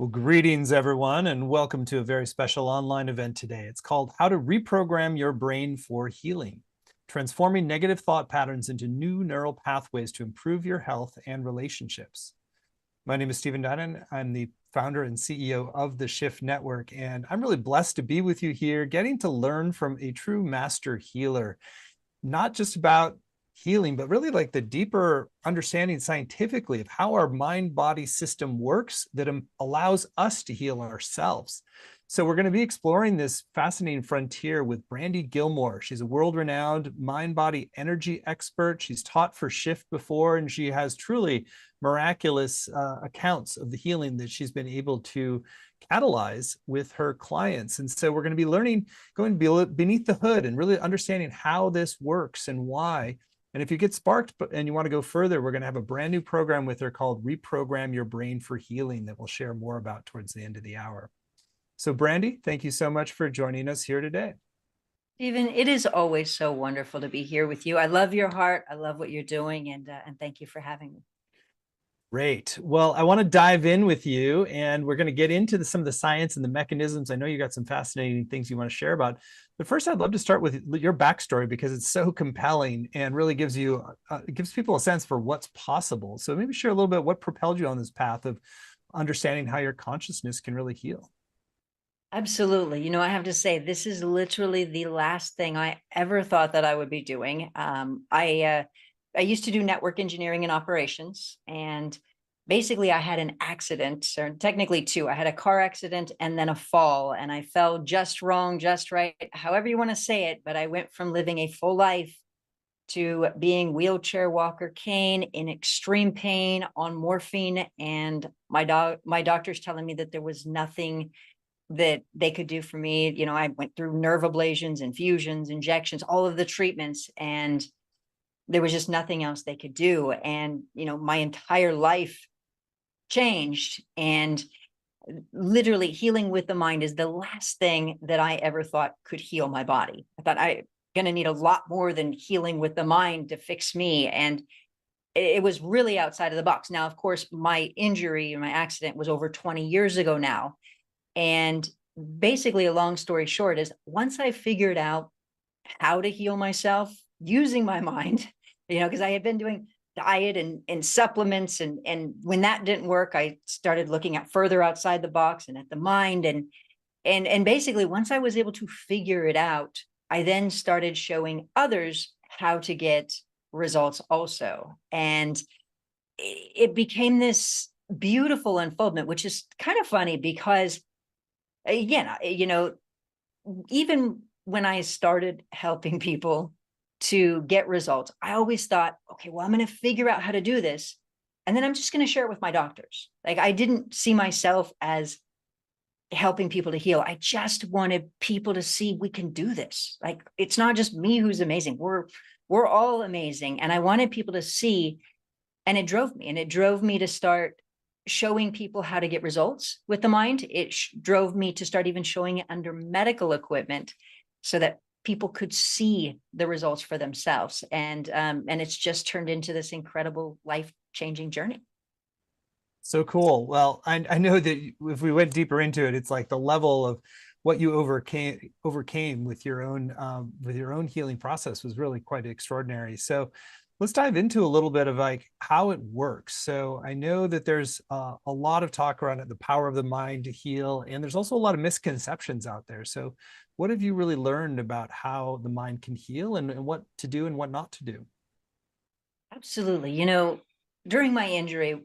Well, greetings, everyone, and welcome to a very special online event today. It's called How to Reprogram Your Brain for Healing, Transforming Negative Thought Patterns into New Neural Pathways to Improve Your Health and Relationships. My name is Stephen Dunnan. I'm the founder and CEO of the Shift Network, and I'm really blessed to be with you here, getting to learn from a true master healer, not just about healing, but really like the deeper understanding scientifically of how our mind-body system works that allows us to heal ourselves. So we're going to be exploring this fascinating frontier with Brandy Gillmore. She's a world-renowned mind-body energy expert. She's taught for Shift before, and she has truly miraculous accounts of the healing that she's been able to catalyze with her clients. And so we're going to be learning, going beneath the hood and really understanding how this works and why. And if you get sparked and you want to go further, we're going to have a brand new program with her called Reprogram Your Brain for Healing that we'll share more about towards the end of the hour. So Brandy, thank you so much for joining us here today. Stephen, it is always so wonderful to be here with you. I love your heart. I love what you're doing, and thank you for having me. Great. Well, I want to dive in with you, and we're going to get into some of the science and the mechanisms. I know you got some fascinating things you want to share about. But first, I'd love to start with your backstory because it's so compelling and really gives people a sense for what's possible. So maybe share a little bit what propelled you on this path of understanding how your consciousness can really heal. Absolutely. I have to say, this is literally the last thing I ever thought that I would be doing. I used to do network engineering and operations, and basically I had an accident, or technically two. I had a car accident and then a fall, and I fell just wrong, just right, however you want to say it. But I went from living a full life to being wheelchair, walker, cane, in extreme pain, on morphine, and my doctor's telling me that there was nothing that they could do for me. I went through nerve ablations, infusions, injections, all of the treatments, and there was just nothing else they could do. And, my entire life changed, and literally healing with the mind is the last thing that I ever thought could heal my body. I thought I'm going to need a lot more than healing with the mind to fix me. And it was really outside of the box. Now, of course, my injury and my accident was over 20 years ago now. And basically, a long story short is, once I figured out how to heal myself using my mind, because I had been doing diet and supplements, and when that didn't work, I started looking at further outside the box and at the mind, and basically, once I was able to figure it out, I then started showing others how to get results also. And it became this beautiful unfoldment, which is kind of funny because, again, even when I started helping people to get results, I always thought, okay, well, I'm going to figure out how to do this, and then I'm just going to share it with my doctors. Like, I didn't see myself as helping people to heal. I just wanted people to see we can do this. Like, it's not just me who's amazing. We're all amazing. And I wanted people to see, and it drove me to start showing people how to get results with the mind. It drove me to start even showing it under medical equipment so that people could see the results for themselves. And it's just turned into this incredible life-changing journey. So cool. Well, I know that if we went deeper into it, it's like the level of what you overcame with your own healing process was really quite extraordinary. So let's dive into a little bit of like how it works. So I know that there's a lot of talk around it, the power of the mind to heal, and there's also a lot of misconceptions out there. So what have you really learned about how the mind can heal and what to do and what not to do? Absolutely. During my injury,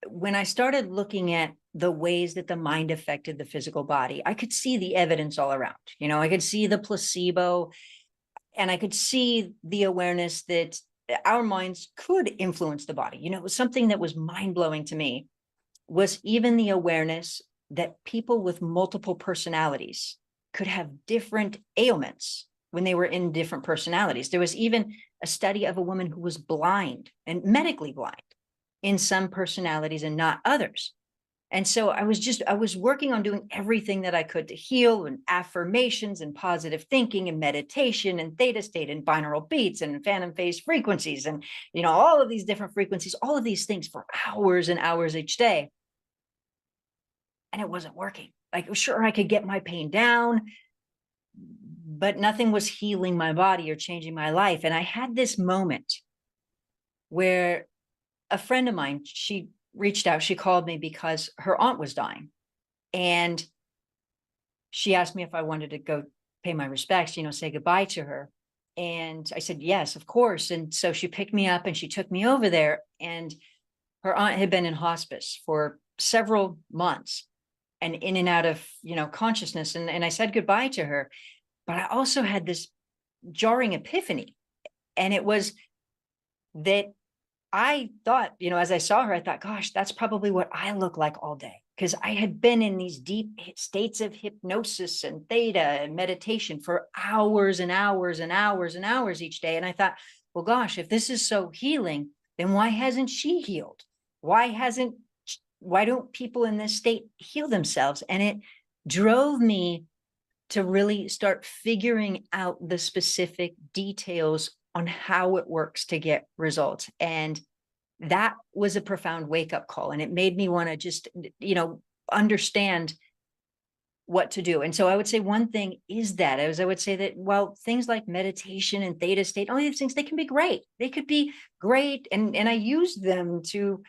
when I started looking at the ways that the mind affected the physical body, I could see the evidence all around. I could see the placebo, and I could see the awareness that our minds could influence the body. It was something that was mind-blowing to me, was even the awareness that people with multiple personalities could have different ailments when they were in different personalities. There was even a study of a woman who was blind and medically blind in some personalities and not others. And so I was working on doing everything that I could to heal, and affirmations and positive thinking and meditation and theta state and binaural beats and phantom phase frequencies and, all of these different frequencies, all of these things for hours and hours each day. and it wasn't working. Like, sure, I could get my pain down, but nothing was healing my body or changing my life. And I had this moment where a friend of mine, she reached out, she called me because her aunt was dying. And she asked me if I wanted to go pay my respects, say goodbye to her. And I said, yes, of course. And so she picked me up and she took me over there. And her aunt had been in hospice for several months and in and out of, consciousness. And I said goodbye to her. But I also had this jarring epiphany. And it was that I thought, as I saw her, I thought, gosh, that's probably what I look like all day. Because I had been in these deep states of hypnosis and theta and meditation for hours and hours and hours and hours each day. And I thought, well, gosh, if this is so healing, then why hasn't she healed? Why don't people in this state heal themselves? And it drove me to really start figuring out the specific details on how it works to get results. And that was a profound wake-up call. And it made me want to just, understand what to do. And so I would say one thing is that, I would say that, well, things like meditation and theta state, all these things, they can be great. They could be great. And I used them to,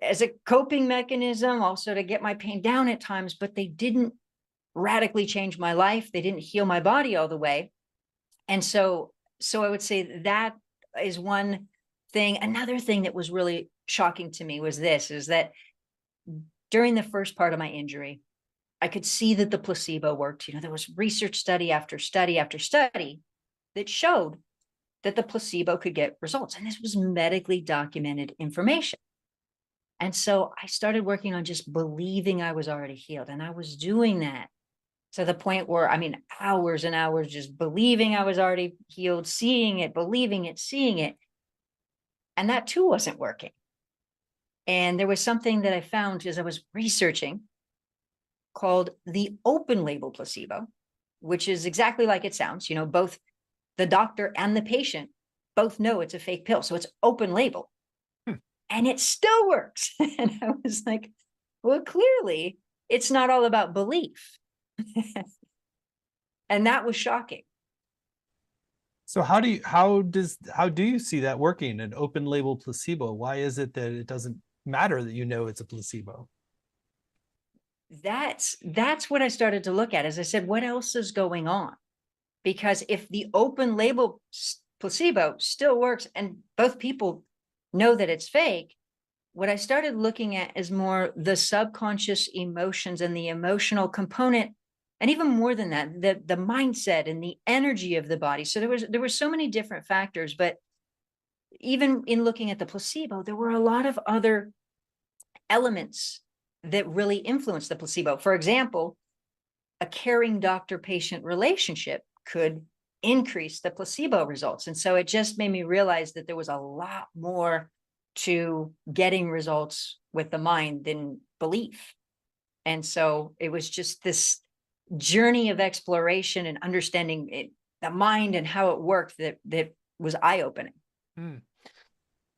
as a coping mechanism, also to get my pain down at times, but they didn't radically change my life. They didn't heal my body all the way. And so I would say that is one thing. Another thing that was really shocking to me was is that during the first part of my injury, I could see that the placebo worked. There was research study after study after study that showed that the placebo could get results. And this was medically documented information. And so I started working on just believing I was already healed. And I was doing that to the point where, hours and hours just believing I was already healed, seeing it, believing it, seeing it. And that too wasn't working. And there was something that I found as I was researching called the open label placebo, which is exactly like it sounds. Both the doctor and the patient both know it's a fake pill. So it's open label. And it still works. And I was like, well, clearly it's not all about belief. And that was shocking. So how do you see that working, an open label placebo? Why is it that it doesn't matter that it's a placebo? That's what I started to look at. As I said, what else is going on? Because if the open label placebo still works and both people know that it's fake, what I started looking at is more the subconscious emotions and the emotional component. And even more than that, the mindset and the energy of the body. So there were so many different factors, but even in looking at the placebo, there were a lot of other elements that really influenced the placebo. For example, a caring doctor-patient relationship could increase the placebo results. And so it just made me realize that there was a lot more to getting results with the mind than belief. And so it was just this journey of exploration and understanding the mind and how it worked that was eye-opening.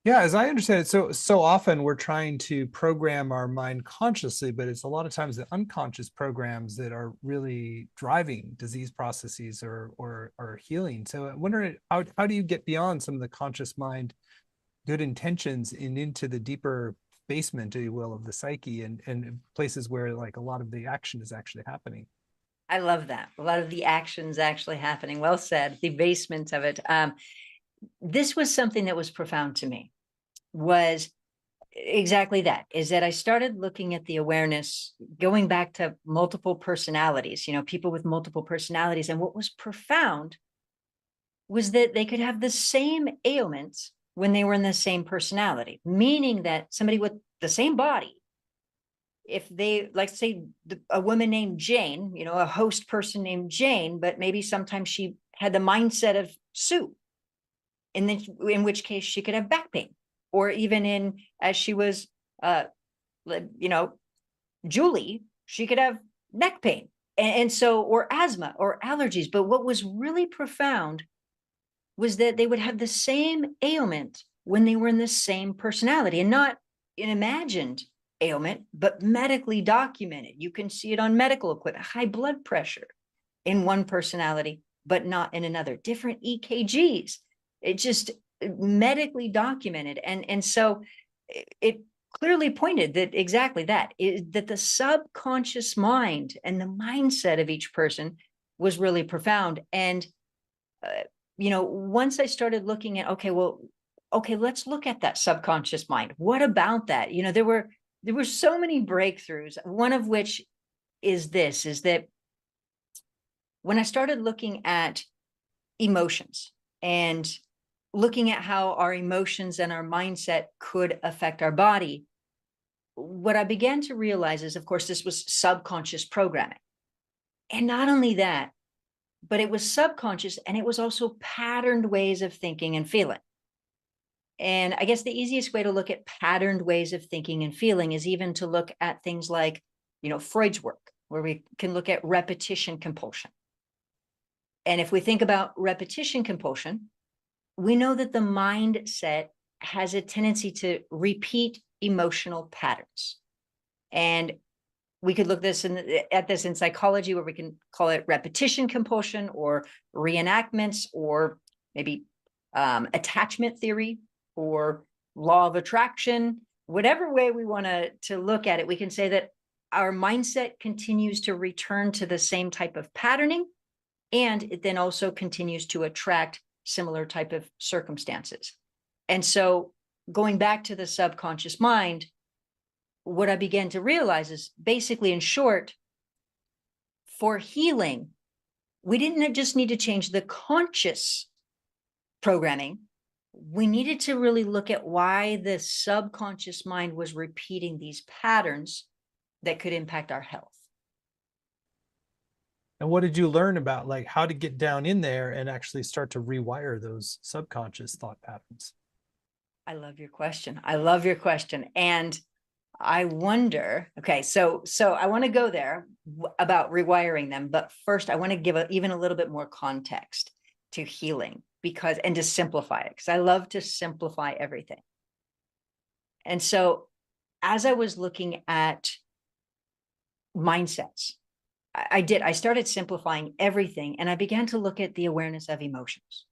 Yeah, as I understand it, so often we're trying to program our mind consciously, but it's a lot of times the unconscious programs that are really driving disease processes or healing. So I wonder how do you get beyond some of the conscious mind, good intentions, and into the deeper basement, if you will, of the psyche and places where like a lot of the action is actually happening. I love that. A lot of the action's actually happening. Well said. The basement of it. This was something that was profound to me, was exactly that, is that I started looking at the awareness, going back to multiple personalities, people with multiple personalities. And what was profound was that they could have the same ailments when they were in the same personality, meaning that somebody with the same body, if they, like, say, a woman named Jane, a host person named Jane, but maybe sometimes she had the mindset of Sue, in which case she could have back pain, or even as she was, Julie, she could have neck pain, and so, or asthma or allergies. But what was really profound was that they would have the same ailment when they were in the same personality, and not an imagined ailment, but medically documented. You can see it on medical equipment, high blood pressure in one personality, but not in another, different EKGs. It just medically documented. And so it clearly pointed that exactly that, that the subconscious mind and the mindset of each person was really profound. And, once I started looking at, okay, let's look at that subconscious mind. What about that? There were so many breakthroughs, one of which is that when I started looking at emotions and looking at how our emotions and our mindset could affect our body, what I began to realize is, of course, this was subconscious programming. And not only that, but it was subconscious, and it was also patterned ways of thinking and feeling. And I guess the easiest way to look at patterned ways of thinking and feeling is even to look at things like, Freud's work, where we can look at repetition compulsion. And if we think about repetition compulsion, we know that the mindset has a tendency to repeat emotional patterns. And we could look at this in psychology, where we can call it repetition compulsion or reenactments, or maybe attachment theory or law of attraction. Whatever way we want to look at it, we can say that our mindset continues to return to the same type of patterning, and it then also continues to attract similar type of circumstances. And so going back to the subconscious mind, what I began to realize is, basically, in short, for healing, we didn't just need to change the conscious programming. We needed to really look at why the subconscious mind was repeating these patterns that could impact our health. And what did you learn about, like, how to get down in there and actually start to rewire those subconscious thought patterns? I love your question. And I wonder, okay, so I want to go there about rewiring them, but first I want to give even a little bit more context to healing, and to simplify it, because I love to simplify everything. And so as I was looking at mindsets, I started simplifying everything, and I began to look at the awareness of emotions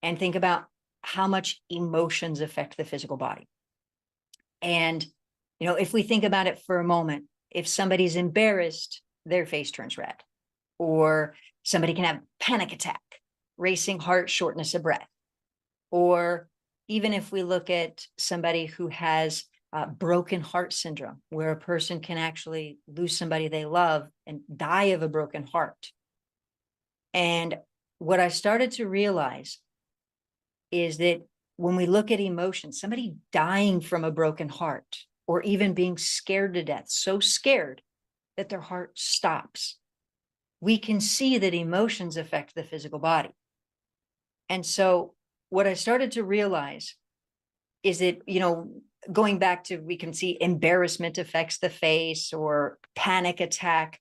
and think about how much emotions affect the physical body. And, if we think about it for a moment, if somebody's embarrassed, their face turns red, or somebody can have panic attack, racing heart, shortness of breath. Or even if we look at somebody who has broken heart syndrome, where a person can actually lose somebody they love and die of a broken heart. And what I started to realize is that when we look at emotions, somebody dying from a broken heart, or even being scared to death, so scared that their heart stops, we can see that emotions affect the physical body. And so what I started to realize is that, going back to, we can see embarrassment affects the face, or panic attack.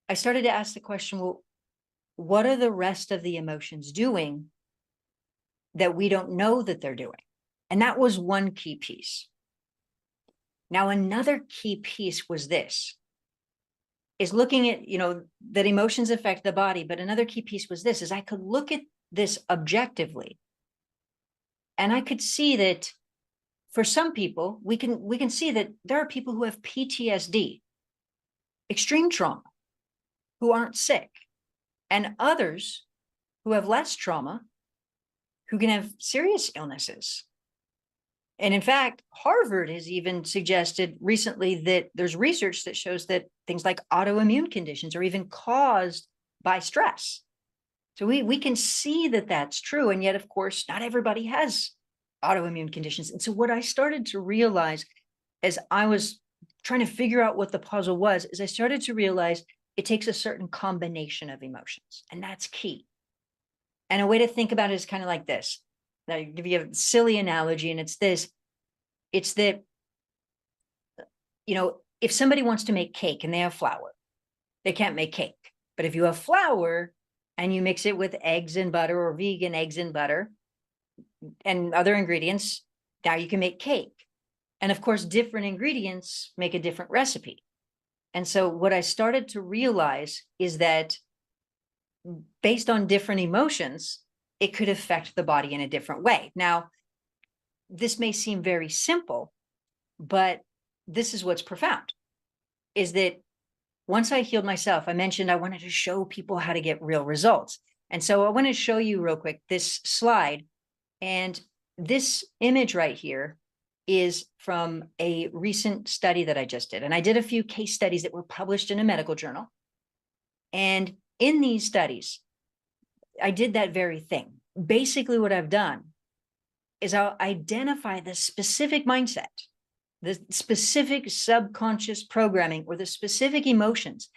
I started to ask the question, well, what are the rest of the emotions doing that we don't know that they're doing? And that was one key piece. Now, another key piece was this, is looking at, that emotions affect the body. But another key piece was this, is I could look at this objectively, and I could see that for some people, we can see that there are people who have PTSD, extreme trauma, who aren't sick, and others who have less trauma, who can have serious illnesses. And in fact, Harvard has even suggested recently that there's research that shows that things like autoimmune conditions are even caused by stress. So we can see that that's true. And yet, of course, not everybody has autoimmune conditions. And so what I started to realize as I was trying to figure out what the puzzle was, is I started to realize it takes a certain combination of emotions, and that's key. And a way to think about it is kind of like this. Now, I'll give you a silly analogy, and it's this. It's that, if somebody wants to make cake and they have flour, they can't make cake. But if you have flour and you mix it with eggs and butter, or vegan eggs and butter and other ingredients, now you can make cake. And of course, different ingredients make a different recipe. And so what I started to realize is that based on different emotions, it could affect the body in a different way. Now, this may seem very simple, but this is what's profound, is that once I healed myself, I mentioned I wanted to show people how to get real results. And so I want to show you real quick this slide. And this image right here is from a recent study that I just did. And I did a few case studies that were published in a medical journal. And in these studies, I did that very thing. Basically, what I've done is I'll identify the specific mindset, the specific subconscious programming, or the specific emotions,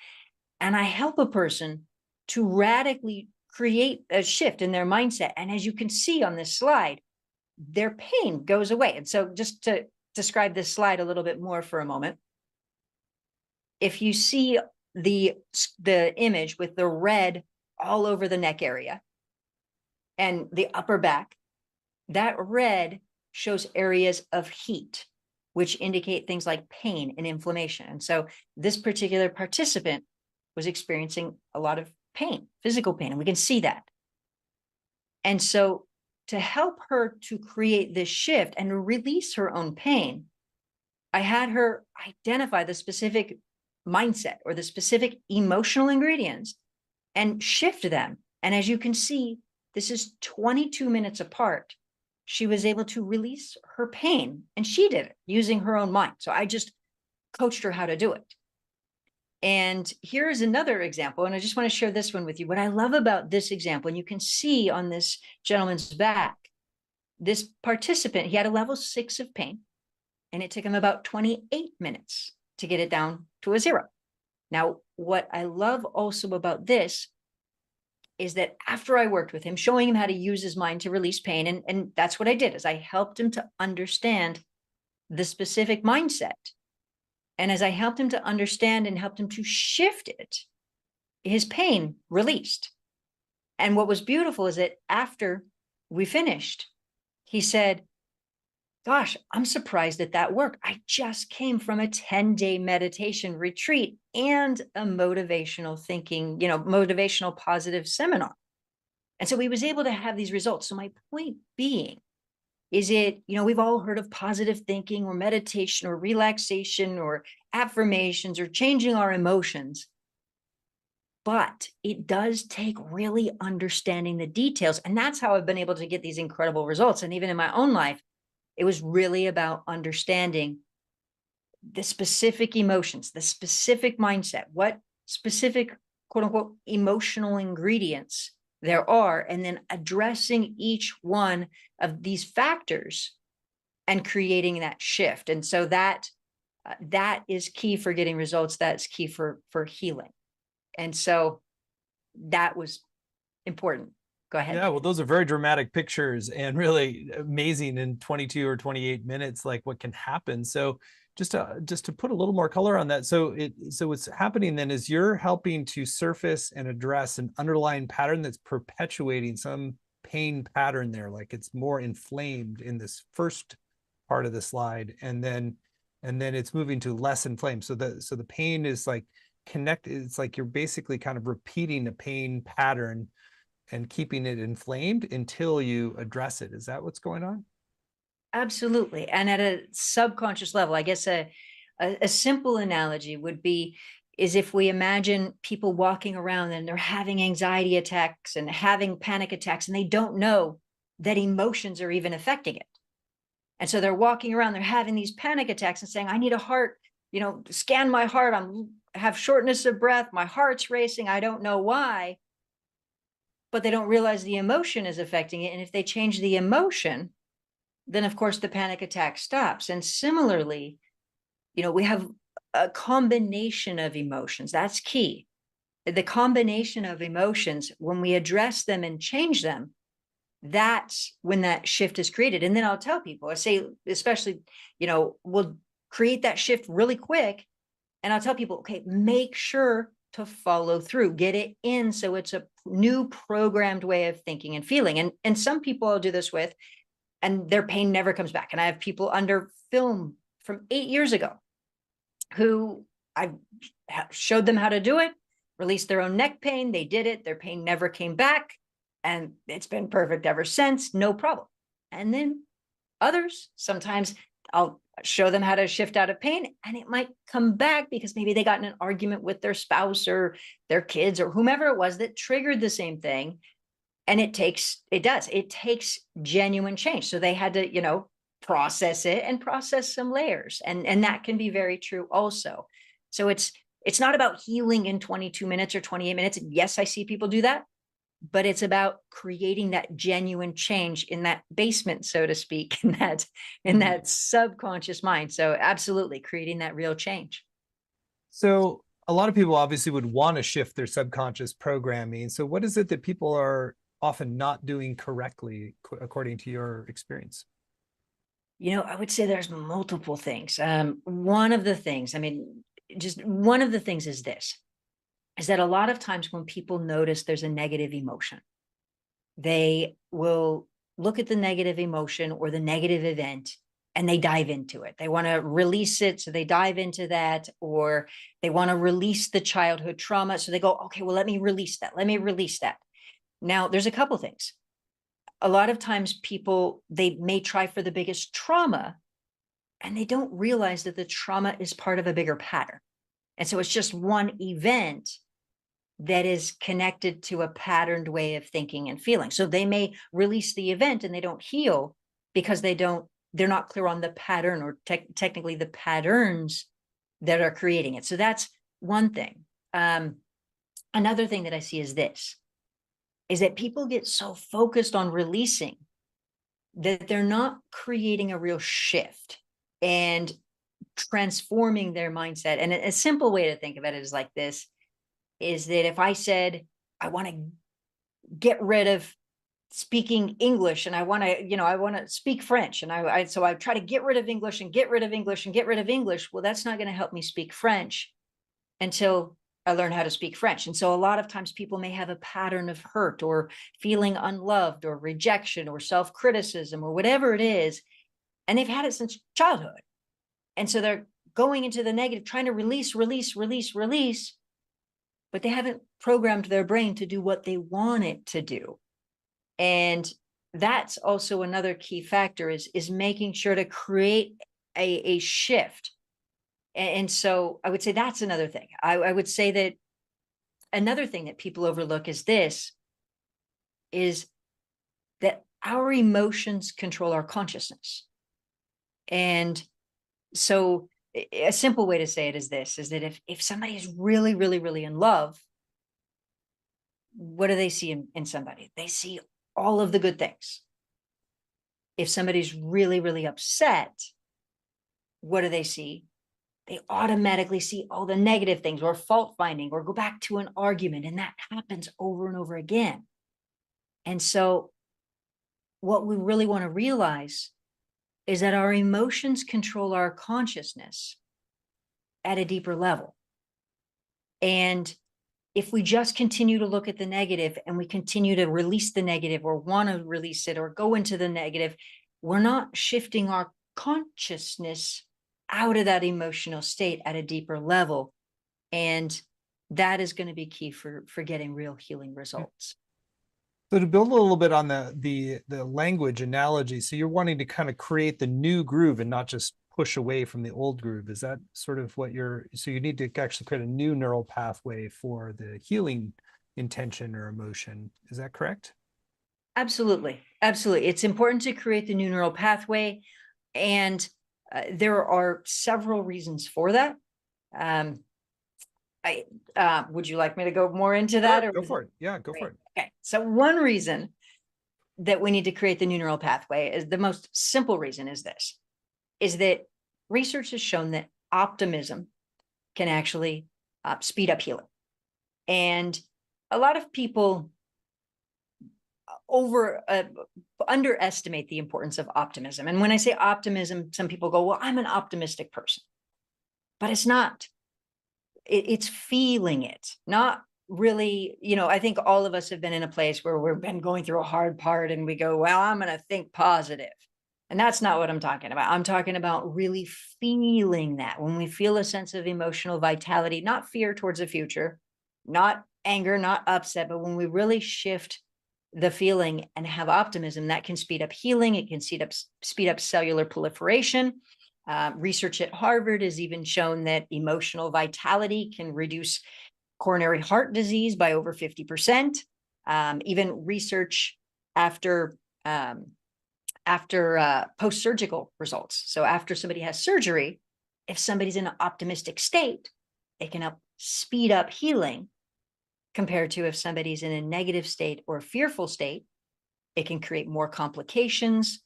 and I help a person to radically create a shift in their mindset. And as you can see on this slide, their pain goes away. And so just to describe this slide a little bit more for a moment, if you see the image with the red all over the neck area and the upper back, that red shows areas of heat, which indicate things like pain and inflammation. And so this particular participant was experiencing a lot of pain, physical pain, and we can see that. And so to help her to create this shift and release her own pain, I had her identify the specific mindset or the specific emotional ingredients and shift them. And as you can see, this is 22 minutes apart. She was able to release her pain, and she did it using her own mind. So I just coached her how to do it. And here's another example, and I just want to share this one with you. What I love about this example, and you can see on this gentleman's back, this participant, he had a level 6 of pain, and it took him about 28 minutes to get it down to a 0. Now, what I love also about this is that after I worked with him, showing him how to use his mind to release pain, and that's what I did, is I helped him to understand the specific mindset. And as I helped him to understand and helped him to shift it, his pain released. And what was beautiful is that after we finished, he said, gosh, I'm surprised that worked. I just came from a 10-day meditation retreat and a motivational thinking, motivational positive seminar. And so he was able to have these results. So my point being is we've all heard of positive thinking or meditation or relaxation or affirmations or changing our emotions. But it does take really understanding the details. And that's how I've been able to get these incredible results. And even in my own life, it was really about understanding the specific emotions, the specific mindset, what specific, quote unquote, emotional ingredients there are, and then addressing each one of these factors and creating that shift. And so that is key for getting results. That's key for healing. And so that was important. Go ahead. Yeah, well, those are very dramatic pictures and really amazing in 22 or 28 minutes, like what can happen. So just to put a little more color on that. So what's happening then is you're helping to surface and address an underlying pattern that's perpetuating some pain pattern there, like it's more inflamed in this first part of the slide, and then it's moving to less inflamed. So the pain is like connected. It's like you're basically kind of repeating a pain pattern and keeping it inflamed until you address it. Is that what's going on? Absolutely. And at a subconscious level, I guess a simple analogy would be is if we imagine people walking around and they're having anxiety attacks and having panic attacks, and they don't know that emotions are even affecting it. And so they're walking around, they're having these panic attacks and saying, I need a heart, scan my heart. I have shortness of breath. My heart's racing. I don't know why. But they don't realize the emotion is affecting it. And if they change the emotion, then of course the panic attack stops. And similarly, we have a combination of emotions. That's key. The combination of emotions, when we address them and change them, that's when that shift is created. And then I'll tell people, I say, especially, we'll create that shift really quick. And I'll tell people, okay, make sure to follow through, get it in. So it's a new programmed way of thinking and feeling. And some people I'll do this with, and their pain never comes back. And I have people under film from 8 years ago who I showed them how to do it, released their own neck pain. They did it. Their pain never came back. And it's been perfect ever since. No problem. And then others, sometimes I'll show them how to shift out of pain and it might come back because maybe they got in an argument with their spouse or their kids or whomever it was that triggered the same thing. And it takes genuine change. So they had to, process it and process some layers. And that can be very true also. So it's not about healing in 22 minutes or 28 minutes. Yes, I see people do that, but it's about creating that genuine change in that basement, so to speak, in that subconscious mind. So absolutely creating that real change. So a lot of people obviously would want to shift their subconscious programming. So what is it that people are often not doing correctly, according to your experience? I would say there's multiple things. One of the things is this, is that a lot of times when people notice there's a negative emotion, they will look at the negative emotion or the negative event and they dive into it. They want to release it, so they dive into that, or they want to release the childhood trauma. So they go, okay, well, let me release that. Let me release that. Now, there's a couple things. A lot of times people, they may try for the biggest trauma and they don't realize that the trauma is part of a bigger pattern. And so it's just one event that is connected to a patterned way of thinking and feeling. So they may release the event and they don't heal because they're not clear on the pattern or technically the patterns that are creating it. So that's one thing. Another thing that I see is that people get so focused on releasing that they're not creating a real shift and transforming their mindset. And a simple way to think of it is like this, is that if I said, I want to get rid of speaking English and I want to speak French. And so I try to get rid of English and get rid of English and get rid of English. Well, that's not going to help me speak French until I learn how to speak French. And so a lot of times people may have a pattern of hurt or feeling unloved or rejection or self-criticism or whatever it is. And they've had it since childhood. And so they're going into the negative, trying to release, but they haven't programmed their brain to do what they want it to do. And that's also another key factor is making sure to create a shift. And so I would say that's another thing. I would say that another thing that people overlook is that our emotions control our consciousness. And so a simple way to say it is that if somebody is really, really, really in love, what do they see in somebody? They see all of the good things. If somebody's really, really upset, what do they see? They automatically see all the negative things or fault finding or go back to an argument. And that happens over and over again. And so what we really want to realize is that our emotions control our consciousness at a deeper level. And if we just continue to look at the negative and we continue to release the negative or want to release it or go into the negative, we're not shifting our consciousness out of that emotional state at a deeper level. And that is going to be key for getting real healing results. So to build a little bit on the language analogy, so you're wanting to kind of create the new groove and not just push away from the old groove. Is that sort of what so you need to actually create a new neural pathway for the healing intention or emotion. Is that correct? Absolutely. Absolutely. It's important to create the new neural pathway. And there are several reasons for that. Would you like me to go more into that? Sure, go for it. Yeah, go for it. Okay. So one reason that we need to create the new neural pathway is the most simple reason is that research has shown that optimism can actually speed up healing. And a lot of people underestimate the importance of optimism. And when I say optimism, some people go, well, I'm an optimistic person, but it's not. It's feeling it, not really, I think all of us have been in a place where we've been going through a hard part and we go, well, I'm going to think positive. And that's not what I'm talking about. I'm talking about really feeling that when we feel a sense of emotional vitality, not fear towards the future, not anger, not upset, but when we really shift the feeling and have optimism, that can speed up healing. It can speed up cellular proliferation. Research at Harvard has even shown that emotional vitality can reduce coronary heart disease by over 50%. Even research after post-surgical results. So after somebody has surgery, if somebody's in an optimistic state, it can help speed up healing compared to if somebody's in a negative state or a fearful state. It can create more complications,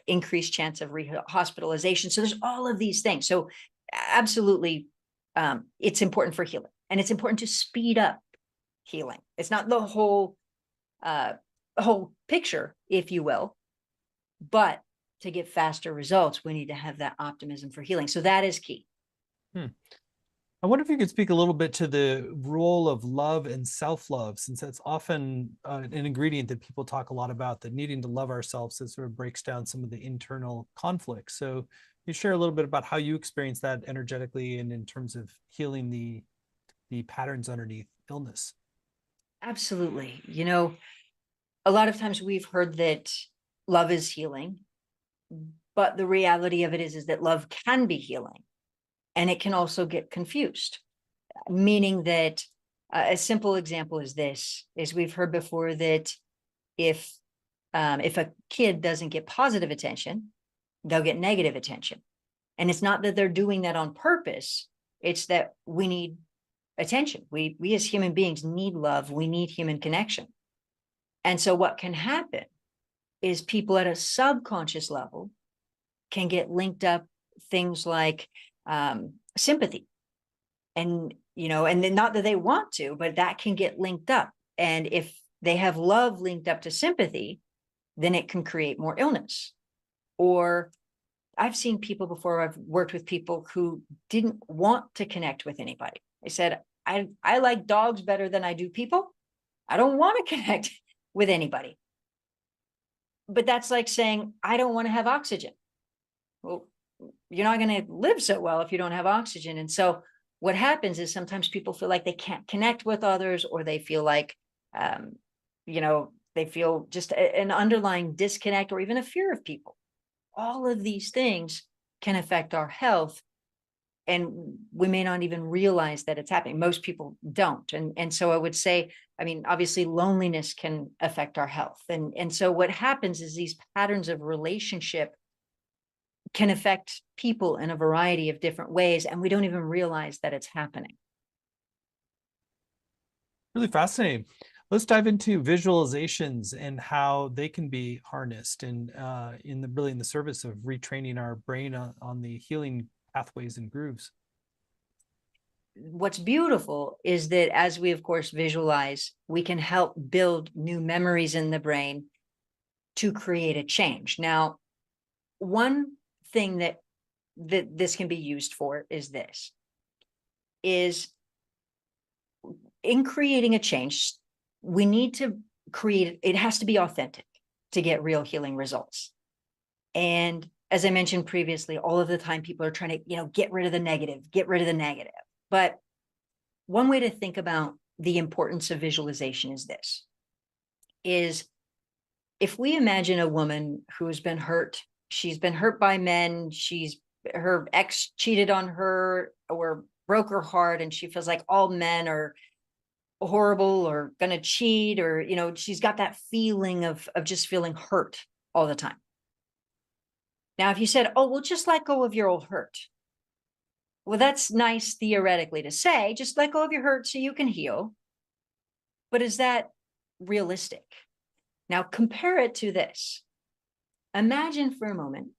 increased chance of hospitalization. So there's all of these things. So absolutely, it's important for healing, and it's important to speed up healing. It's not the whole picture, if you will, but to get faster results, we need to have that optimism for healing. So that is key. I wonder if you could speak a little bit to the role of love and self-love, since that's often an ingredient that people talk a lot about, that needing to love ourselves that sort of breaks down some of the internal conflicts. So you share a little bit about how you experience that energetically and in terms of healing the patterns underneath illness. Absolutely. A lot of times we've heard that love is healing, but the reality of it is that love can be healing, and it can also get confused, meaning that a simple example is this, is we've heard before that if a kid doesn't get positive attention, they'll get negative attention. And it's not that they're doing that on purpose. It's that we need attention. We as human beings need love. We need human connection. And so what can happen is people at a subconscious level can get linked up things like sympathy. And, and then not that they want to, but that can get linked up. And if they have love linked up to sympathy, then it can create more illness. Or I've seen people before, I've worked with people who didn't want to connect with anybody. They said, I like dogs better than I do people. I don't want to connect with anybody. But that's like saying, I don't want to have oxygen. Well, you're not going to live so well if you don't have oxygen. And so what happens is sometimes people feel like they can't connect with others, or they feel like, they feel just an underlying disconnect or even a fear of people. All of these things can affect our health, and we may not even realize that it's happening. Most people don't. And so I would say, obviously loneliness can affect our health. And so what happens is these patterns of relationship can affect people in a variety of different ways, and we don't even realize that it's happening. Really fascinating. Let's dive into visualizations and how they can be harnessed and in the service of retraining our brain on the healing pathways and grooves. What's beautiful is that as we, of course, visualize, we can help build new memories in the brain to create a change. Now, one thing that this can be used for is in creating a change, we need to create, it has to be authentic to get real healing results. And as I mentioned previously, all of the time people are trying to, get rid of the negative. But one way to think about the importance of visualization is if we imagine a woman who has been hurt, she's been hurt by men, her ex cheated on her or broke her heart, and she feels like all men are horrible or going to cheat, or, she's got that feeling of just feeling hurt all the time. Now, if you said, oh, well, just let go of your old hurt. Well, that's nice theoretically to say, just let go of your hurt so you can heal. But is that realistic? Now, compare it to this. Imagine for a moment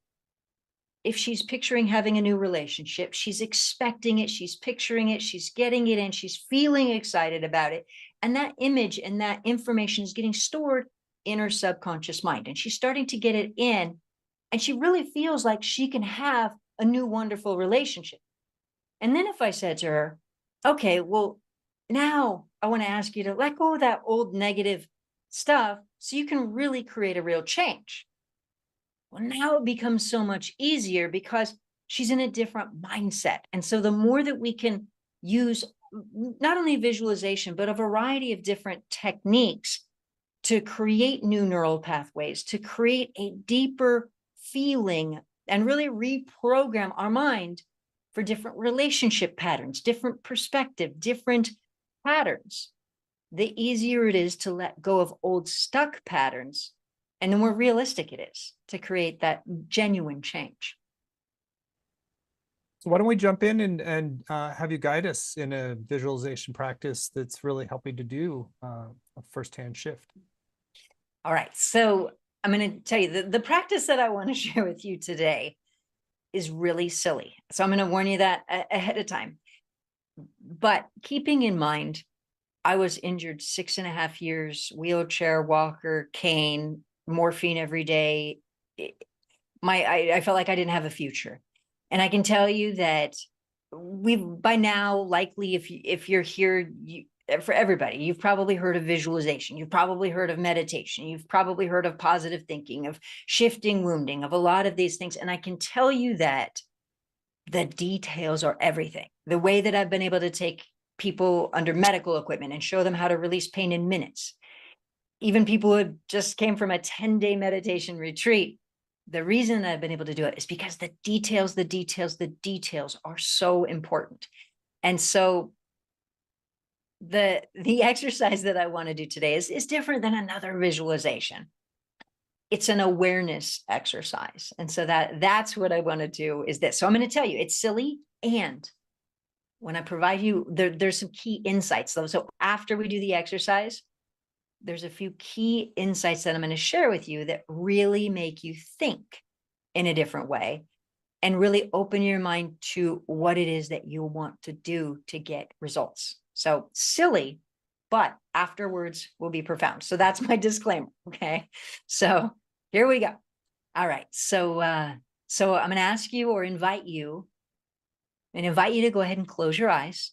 if she's picturing having a new relationship, she's expecting it, she's picturing it, she's getting it in, she's feeling excited about it. And that image and that information is getting stored in her subconscious mind. And she's starting to get it in. And she really feels like she can have a new, wonderful relationship. And then if I said to her, okay, well, now I want to ask you to let go of that old negative stuff so you can really create a real change. Well, now it becomes so much easier because she's in a different mindset. And so the more that we can use not only visualization, but a variety of different techniques to create new neural pathways, to create a deeper feeling and really reprogram our mind for different relationship patterns, different perspective, different patterns, the easier it is to let go of old stuck patterns, and the more realistic it is to create that genuine change. So why don't we jump in and have you guide us in a visualization practice that's really helping to do a firsthand shift? All right, so I'm going to tell you the practice that I want to share with you today is really silly. So I'm going to warn you that ahead of time. But keeping in mind, I was injured 6.5 years, wheelchair, walker, cane, morphine every day. I felt like I didn't have a future. And I can tell you that we've by now, likely, if you're here, for everybody, you've probably heard of visualization. You've probably heard of meditation. You've probably heard of positive thinking, of shifting wounding, of a lot of these things. And I can tell you that the details are everything. The way that I've been able to take people under medical equipment and show them how to release pain in minutes. Even people who just came from a 10-day meditation retreat. The reason I've been able to do it is because the details are so important. And so the exercise that I want to do today is different than another visualization. It's an awareness exercise. And so that's what I want to do is this. So I'm going to tell you, it's silly. And when I provide you, there's some key insights though. So after we do the exercise, there's a few key insights that I'm going to share with you that really make you think in a different way and really open your mind to what it is that you want to do to get results. So silly, but afterwards will be profound. So that's my disclaimer. Okay. So here we go. All right. So I'm going to ask you or invite you to go ahead and close your eyes.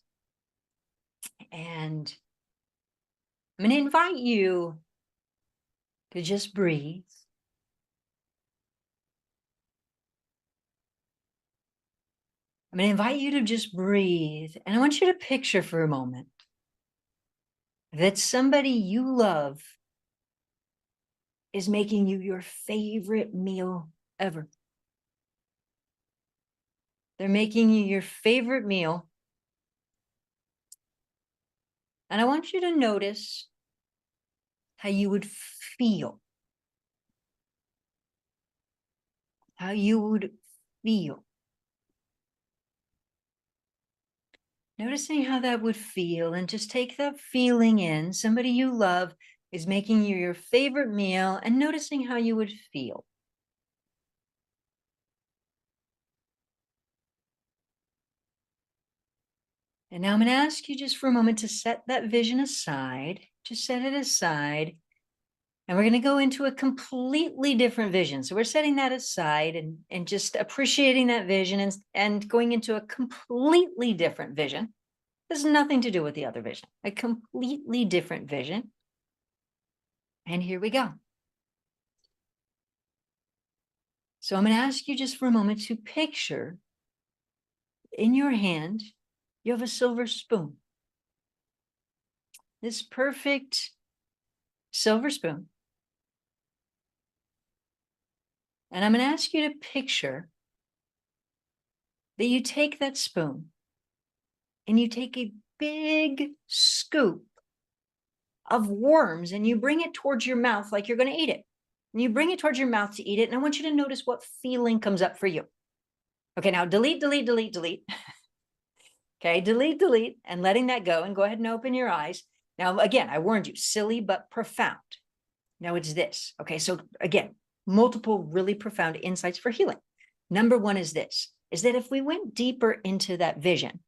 And I'm going to invite you to just breathe. I'm going to invite you to just breathe. And I want you to picture for a moment that somebody you love is making you your favorite meal ever. They're making you your favorite meal. And I want you to notice how you would feel. How you would feel. Noticing how that would feel, and just take that feeling in. Somebody you love is making you your favorite meal, and noticing how you would feel. And now I'm going to ask you just for a moment to set that vision aside. Just set it aside. And we're going to go into a completely different vision. So we're setting that aside and just appreciating that vision and going into a completely different vision. There's nothing to do with the other vision. A completely different vision. And here we go. So I'm going to ask you just for a moment to picture in your hand, you have a silver spoon. This perfect silver spoon. And I'm going to ask you to picture that you take that spoon and you take a big scoop of worms and you bring it towards your mouth like you're going to eat it. And you bring it towards your mouth to eat it. And I want you to notice what feeling comes up for you. Okay, now delete, delete, delete, delete. Okay, delete, delete, and letting that go. And go ahead and open your eyes. Now, again, I warned you, silly but profound. Now it's this. Okay, so again, multiple really profound insights for healing. Number one is this, is that if we went deeper into that vision,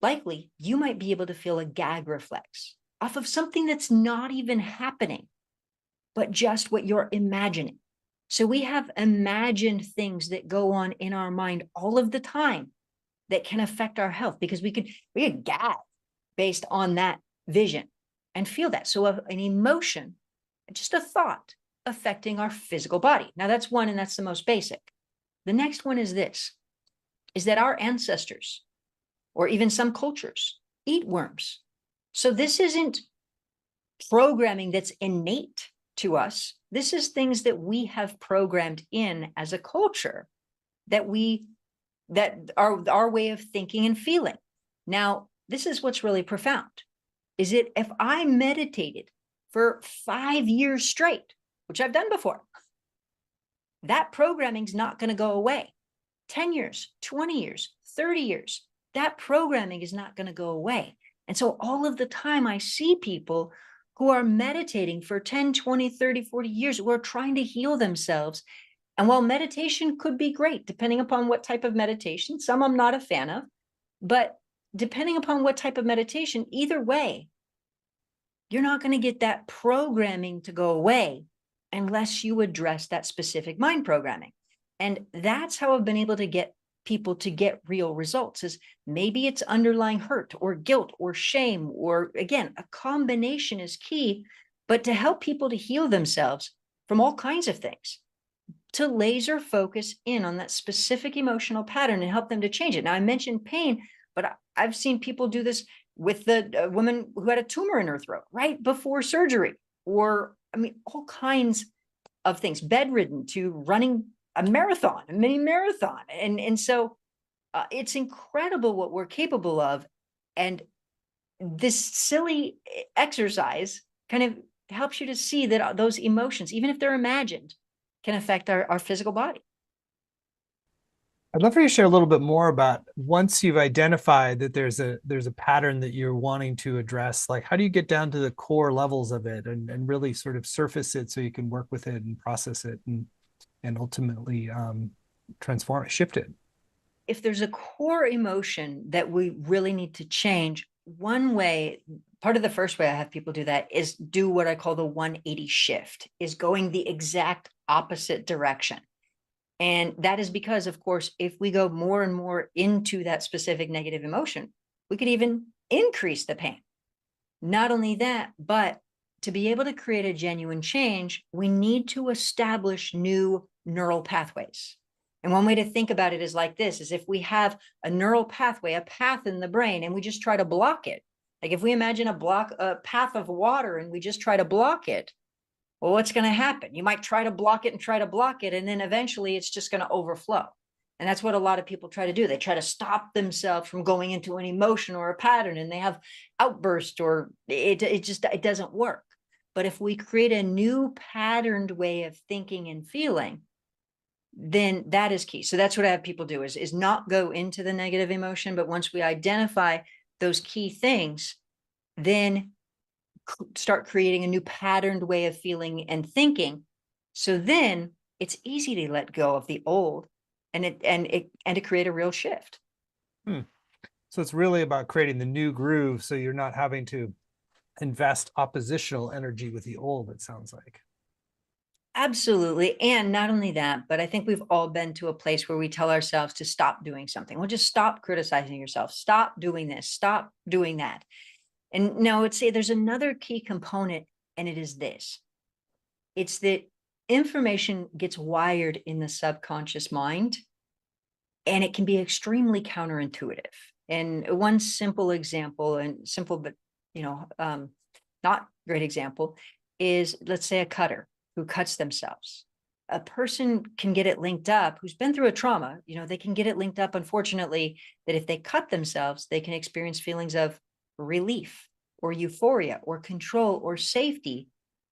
likely you might be able to feel a gag reflex off of something that's not even happening, but just what you're imagining. So we have imagined things that go on in our mind all of the time that can affect our health, because we could gag based on that vision and feel that. So an emotion, just a thought affecting our physical body. Now that's one, and that's the most basic. The next one is this, is that our ancestors, or even some cultures, eat worms. So this isn't programming that's innate to us. This is things that we have programmed in as a culture that are our way of thinking and feeling. Now, this is what's really profound, is that if I meditated for 5 years straight, which I've done before, that programming's not going to go away. 10 years, 20 years, 30 years, that programming is not going to go away. And so all of the time I see people who are meditating for 10, 20, 30, 40 years, who are trying to heal themselves. And while meditation could be great, depending upon what type of meditation, some I'm not a fan of, but depending upon what type of meditation, either way, you're not going to get that programming to go away unless you address that specific mind programming. And that's how I've been able to get people to get real results, is maybe it's underlying hurt or guilt or shame, or again, a combination is key, but to help people to heal themselves from all kinds of things, to laser focus in on that specific emotional pattern and help them to change it. Now I mentioned pain, but I've seen people do this with the woman who had a tumor in her throat right before surgery, or I mean, all kinds of things, bedridden to running a marathon, a mini marathon. And so it's incredible what we're capable of. And this silly exercise kind of helps you to see that those emotions, even if they're imagined, can affect our physical body. I'd love for you to share a little bit more about, once you've identified that there's a pattern that you're wanting to address, like how do you get down to the core levels of it and really sort of surface it so you can work with it and process it and ultimately transform it, shift it? If there's a core emotion that we really need to change, one way, part of the first way I have people do that is do what I call the 180 shift, is going the exact opposite direction. And that is because, of course, if we go more and more into that specific negative emotion, we could even increase the pain. Not only that, but to be able to create a genuine change, we need to establish new neural pathways. And one way to think about it is like this, is if we have a neural pathway, a path in the brain, and we just try to block it. Like if we imagine a path of water and we just try to block it, well, what's going to happen? You might try to block it and try to block it, and then eventually it's just going to overflow. And that's what a lot of people try to do. They try to stop themselves from going into an emotion or a pattern, and they have outbursts, or it doesn't work. But if we create a new patterned way of thinking and feeling, then that is key. So that's what I have people do, is not go into the negative emotion, but once we identify those key things, then start creating a new patterned way of feeling and thinking. So then it's easy to let go of the old and to create a real shift. So it's really about creating the new groove, so you're not having to invest oppositional energy with the old, it sounds like. Absolutely. And not only that, but I think we've all been to a place where we tell ourselves to stop doing something. Well, just stop criticizing yourself. Stop doing this. Stop doing that. And now I would say there's another key component, and it is this. It's that information gets wired in the subconscious mind, and it can be extremely counterintuitive. And one simple example, and simple, but not great example, is, let's say, a cutter who cuts themselves. A person can get it linked up who's been through a trauma. They can get it linked up, unfortunately, that if they cut themselves, they can experience feelings of relief or euphoria or control or safety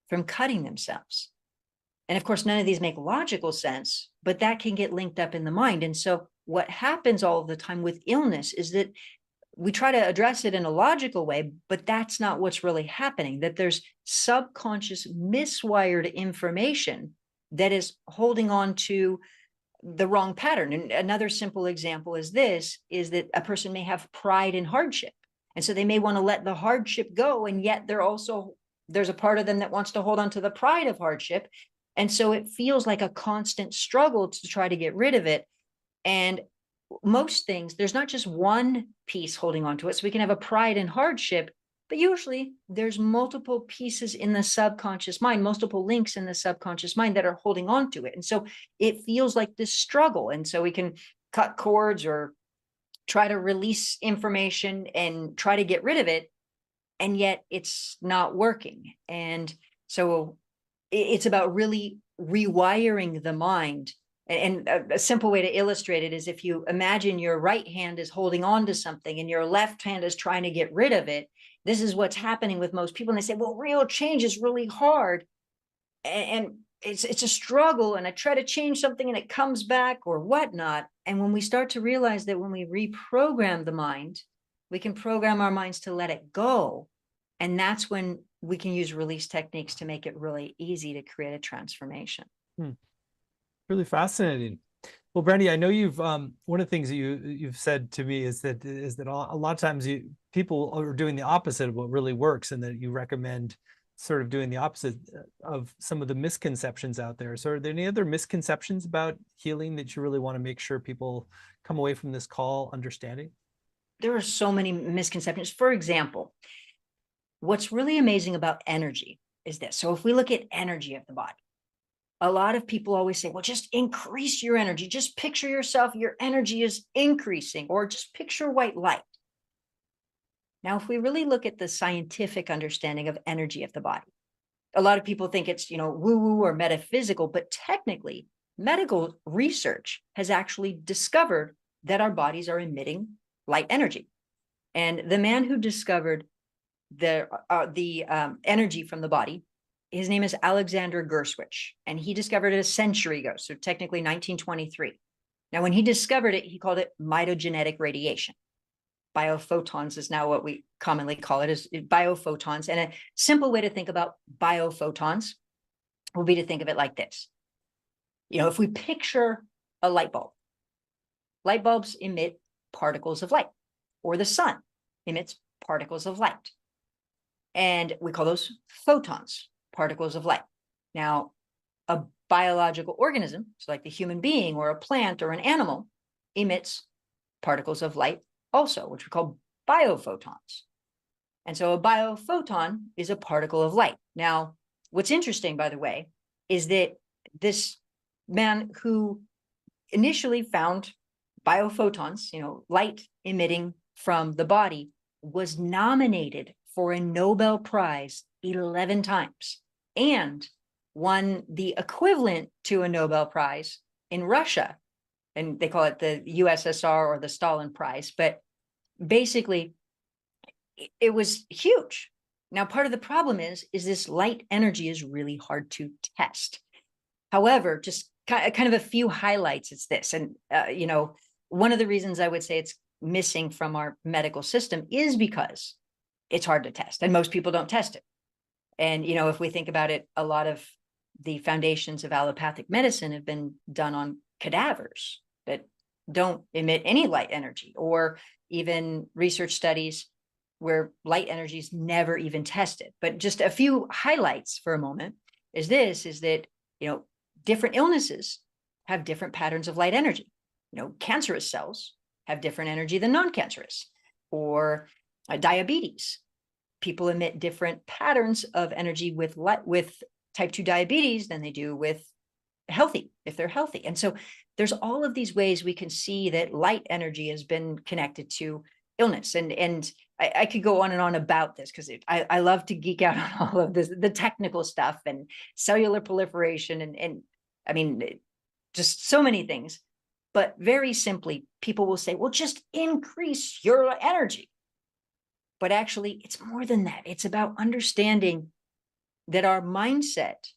from cutting themselves. And of course, none of these make logical sense, but that can get linked up in the mind. And so what happens all the time with illness is that we try to address it in a logical way, but that's not what's really happening, that there's subconscious miswired information that is holding on to the wrong pattern. And another simple example is this, is that a person may have pride in hardship. And so they may want to let the hardship go. And yet there's a part of them that wants to hold on to the pride of hardship. And so it feels like a constant struggle to try to get rid of it. And most things, there's not just one piece holding on to it. So we can have a pride in hardship, But usually there's multiple pieces in the subconscious mind, multiple links in the subconscious mind that are holding on to it. And so it feels like this struggle. And so we can cut cords or try to release information and try to get rid of it. And yet it's not working. And so it's about really rewiring the mind. And a simple way to illustrate it is if you imagine your right hand is holding on to something and your left hand is trying to get rid of it. This is what's happening with most people. And they say, well, real change is really hard. And it's a struggle. And I try to change something and it comes back or whatnot. And when we start to realize that when we reprogram the mind, we can program our minds to let it go. And that's when we can use release techniques to make it really easy to create a transformation. Really fascinating. Well, Brandy, I know you've one of the things you've said to me is that a lot of times people are doing the opposite of what really works, and that you recommend sort of doing the opposite of some of the misconceptions out there. So are there any other misconceptions about healing that you really want to make sure people come away from this call understanding? There are so many misconceptions. For example, what's really amazing about energy is this. So if we look at energy of the body, a lot of people always say, well, just increase your energy. Just picture yourself, your energy is increasing, or just picture white light. Now, if we really look at the scientific understanding of energy of the body, a lot of people think it's, woo-woo or metaphysical, but technically, medical research has actually discovered that our bodies are emitting light energy. And the man who discovered the energy from the body, his name is Alexander Gerswich, and he discovered it a century ago, so technically 1923. Now, when he discovered it, he called it mitogenetic radiation. Biophotons is now what we commonly call it, is biophotons. And a simple way to think about biophotons would be to think of it like this. If we picture a light bulbs emit particles of light, or the sun emits particles of light. And we call those photons, particles of light. Now, a biological organism, so like the human being or a plant or an animal, emits particles of light also, which we call biophotons. And so a biophoton is a particle of light. Now, what's interesting, by the way, is that this man who initially found biophotons, light emitting from the body, was nominated for a Nobel Prize 11 times and won the equivalent to a Nobel Prize in Russia. And they call it the USSR or the Stalin Prize. But basically, it was huge. Now, part of the problem is this light energy is really hard to test. However, just kind of a few highlights, it's this. And, one of the reasons I would say it's missing from our medical system is because it's hard to test and most people don't test it. And, if we think about it, a lot of the foundations of allopathic medicine have been done on cadavers that don't emit any light energy, or even research studies where light energy is never even tested. But just a few highlights for a moment is that, different illnesses have different patterns of light energy. Cancerous cells have different energy than non-cancerous, or diabetes. People emit different patterns of energy with type 2 diabetes than they do with if they're healthy. And so there's all of these ways we can see that light energy has been connected to illness. And I could go on and on about this because I love to geek out on all of this, the technical stuff and cellular proliferation and I mean, just so many things. But very simply, people will say, well, just increase your energy. But actually, it's more than that. It's about understanding that our mindset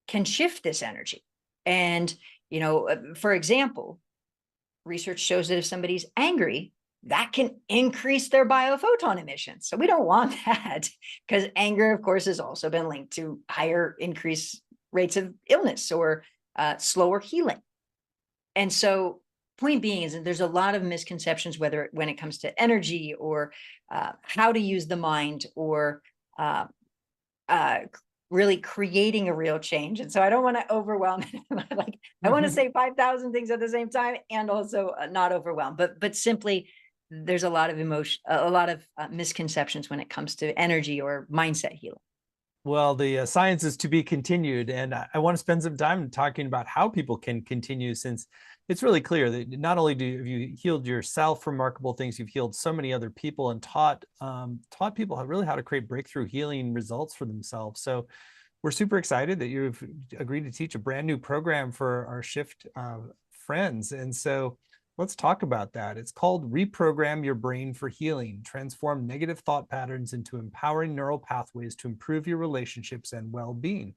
can shift this energy. And, for example, research shows that if somebody's angry, that can increase their biophoton emissions. So we don't want that, because anger, of course, has also been linked to higher increased rates of illness or slower healing. And so point being is that there's a lot of misconceptions, whether when it comes to energy or how to use the mind or really creating a real change. And so I don't want to overwhelm I want to say 5,000 things at the same time and also not overwhelm, but simply there's a lot of emotion, a lot of misconceptions when it comes to energy or mindset healing. Well, the science is to be continued, and I want to spend some time talking about how people can continue, since it's really clear that not only have you healed yourself remarkable things, you've healed so many other people and taught people how to create breakthrough healing results for themselves. So we're super excited that you've agreed to teach a brand new program for our Shift friends. And so let's talk about that. It's called Reprogram Your Brain for Healing. Transform negative thought patterns into empowering neural pathways to improve your relationships and well-being.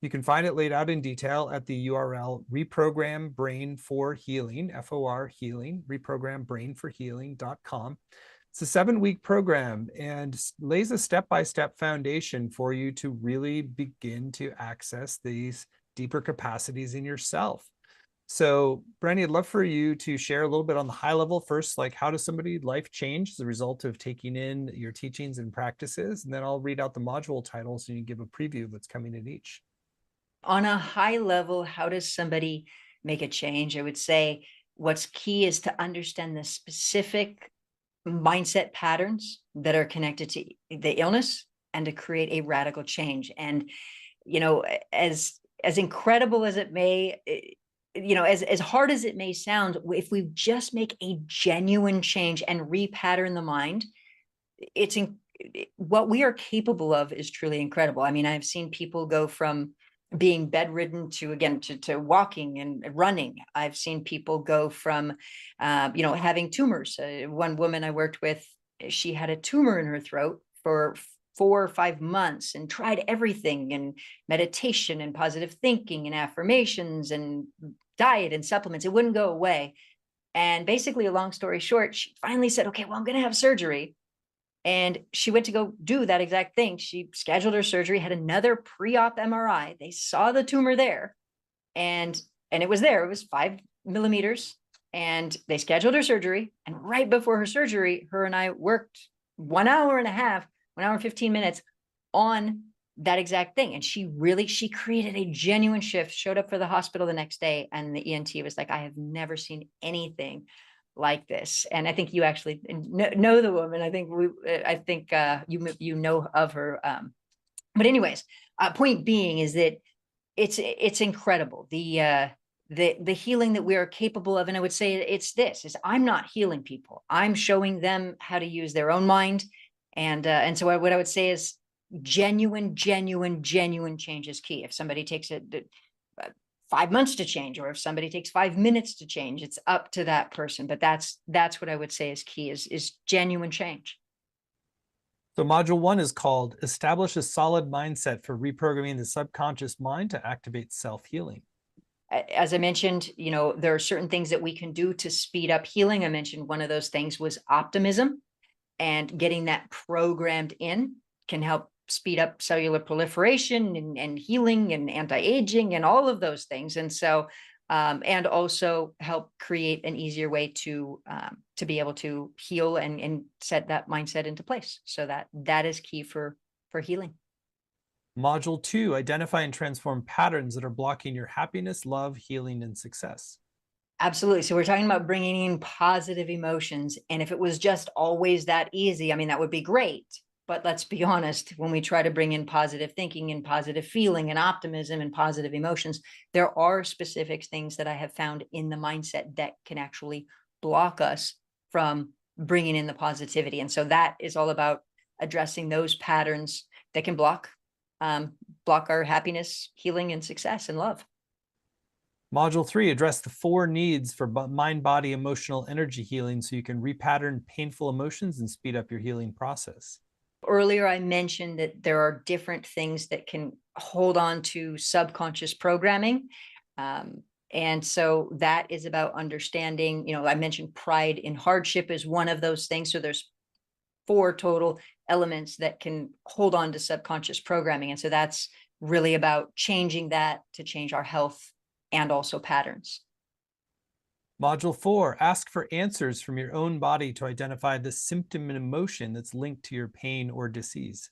You can find it laid out in detail at the URL Reprogram Brain for Healing, FOR Healing, reprogrambrainforhealing.com. It's a 7-week program and lays a step-by-step foundation for you to really begin to access these deeper capacities in yourself. So, Brandy, I'd love for you to share a little bit on the high level first, like how does somebody's life change as a result of taking in your teachings and practices? And then I'll read out the module titles and you give a preview of what's coming in each. On a high level, how does somebody make a change? I would say what's key is to understand the specific mindset patterns that are connected to the illness and to create a radical change. And, as incredible as it may, as hard as it may sound, if we just make a genuine change and repattern the mind, what we are capable of is truly incredible. I mean, I've seen people go from being bedridden to walking and running. I've seen people go from, having tumors. One woman I worked with, she had a tumor in her throat for 4 or 5 months and tried everything, and meditation and positive thinking and affirmations and diet and supplements. It wouldn't go away. And basically, a long story short, she finally said, okay, well, I'm going to have surgery. And she went to go do that exact thing. She scheduled her surgery, had another pre-op MRI. They saw the tumor there, and it was there. It was 5 millimeters, and they scheduled her surgery. And right before her surgery, her and I worked 1 hour and a half, 1 hour and 15 minutes on that exact thing. And she created a genuine shift, showed up for the hospital the next day. And the ENT was like, I have never seen anything like this. And I think you actually know the woman. I think you know of her. But anyways, point being is that it's incredible. The healing that we are capable of. And I would say it's I'm not healing people. I'm showing them how to use their own mind. And so what I would say is genuine change is key. If somebody takes 5 months to change, or if somebody takes 5 minutes to change, it's up to that person. But that's what I would say is key, is genuine change. So module 1 is called Establish a Solid Mindset for Reprogramming the Subconscious Mind to Activate Self-Healing. As I mentioned, there are certain things that we can do to speed up healing. I mentioned one of those things was optimism, and getting that programmed in can help speed up cellular proliferation and healing and anti-aging and all of those things. And so, and also help create an easier way to be able to heal and set that mindset into place. So that is key for healing. Module 2, identify and transform patterns that are blocking your happiness, love, healing, and success. Absolutely. So we're talking about bringing in positive emotions. And if it was just always that easy, I mean, that would be great. But let's be honest, when we try to bring in positive thinking and positive feeling and optimism and positive emotions, there are specific things that I have found in the mindset that can actually block us from bringing in the positivity. And so that is all about addressing those patterns that can block our happiness, healing, and success and love. Module 3, address the 4 needs for mind, body, emotional energy healing so you can repattern painful emotions and speed up your healing process. Earlier, I mentioned that there are different things that can hold on to subconscious programming. And so that is about understanding, I mentioned pride in hardship is one of those things. So there's 4 total elements that can hold on to subconscious programming. And so that's really about changing that to change our health and also patterns. Module 4, ask for answers from your own body to identify the symptom and emotion that's linked to your pain or disease.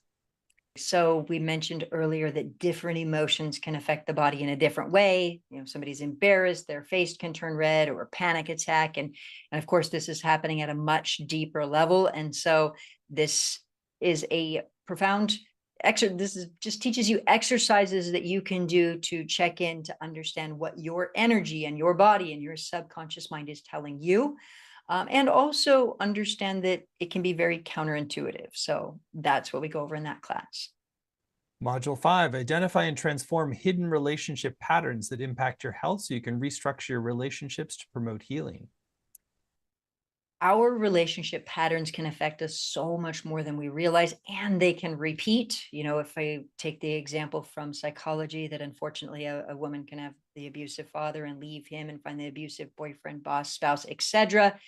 So we mentioned earlier that different emotions can affect the body in a different way. Somebody's embarrassed, their face can turn red, or a panic attack. And of course, this is happening at a much deeper level. And so this is a profound exercise. This is just teaches you exercises that you can do to check in to understand what your energy and your body and your subconscious mind is telling you. And also understand that it can be very counterintuitive. So that's what we go over in that class. Module 5, identify and transform hidden relationship patterns that impact your health so you can restructure your relationships to promote healing. Our relationship patterns can affect us so much more than we realize, and they can repeat. If I take the example from psychology, that unfortunately a woman can have the abusive father and leave him and find the abusive boyfriend, boss, spouse, etc.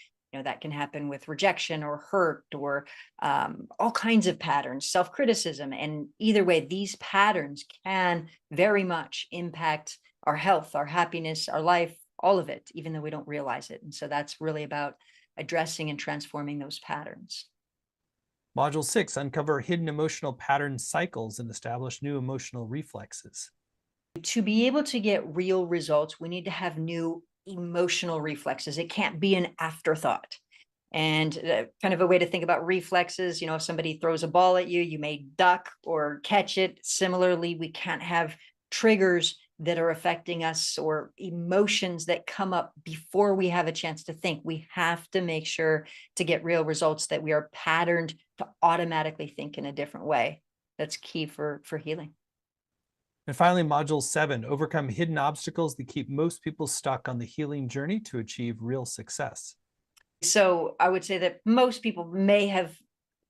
That can happen with rejection or hurt or all kinds of patterns, self-criticism. And either way, these patterns can very much impact our health, our happiness, our life, all of it, even though we don't realize it. And so that's really about addressing and transforming those patterns. Module 6, uncover hidden emotional pattern cycles and establish new emotional reflexes. To be able to get real results, we need to have new emotional reflexes. It can't be an afterthought. And kind of a way to think about reflexes, if somebody throws a ball at you, you may duck or catch it. Similarly, we can't have triggers that are affecting us or emotions that come up before we have a chance to think. We have to make sure to get real results that we are patterned to automatically think in a different way. That's key for healing. And finally, module 7, overcome hidden obstacles that keep most people stuck on the healing journey to achieve real success. So I would say that most people may have